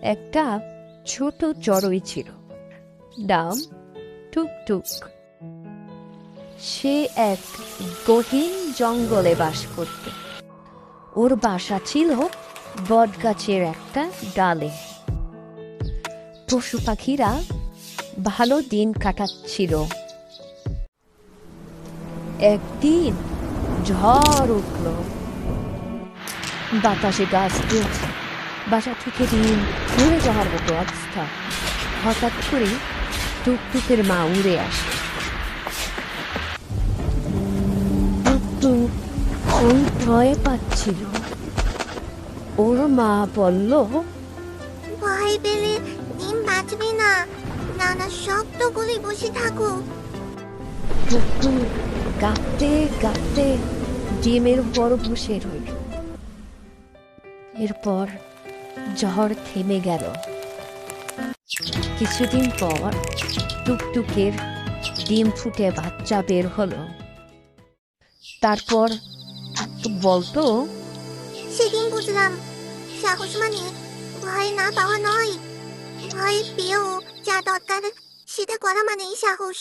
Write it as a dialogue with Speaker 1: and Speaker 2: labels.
Speaker 1: একটা ছোট চড়ুই ছিল, নাম টুকটুক। সে এক গহীন জঙ্গলে বাস করত। ওর বাসা ছিল বটগাছের একটা ডালে। পশু পাখিরা ভালো দিন কাটাচ্ছিল। একদিন ঝড় উঠল, বাতাসে গাছ দুলছে, বাসা থেকে ডিম উড়ে যাওয়ার মতো অবস্থা। হঠাৎ করে টুকটুকের মা উড়ে আসে। টুকটুক ওই ভয় পাচ্ছিল। ওর মা বলল,
Speaker 2: ভয় পেলে ডিম বাঁচবে না, নানা শক্ত করে বসে থাকো।
Speaker 1: টুকটুক কাঁপতে কাঁপতে ডিমের উপর বসে রইল। এরপর ঝড় থেমে গেল। কিছুদিন পর টুকটুকের ডিম ফুটে বাচ্চা বের হলো। তারপর বলতো,
Speaker 2: সেদিন বুঝলাম সাহস মানে ভয় না পাওয়া নয়, ভয় পেয়েও যা দরকার সেটা করা মানেই সাহস।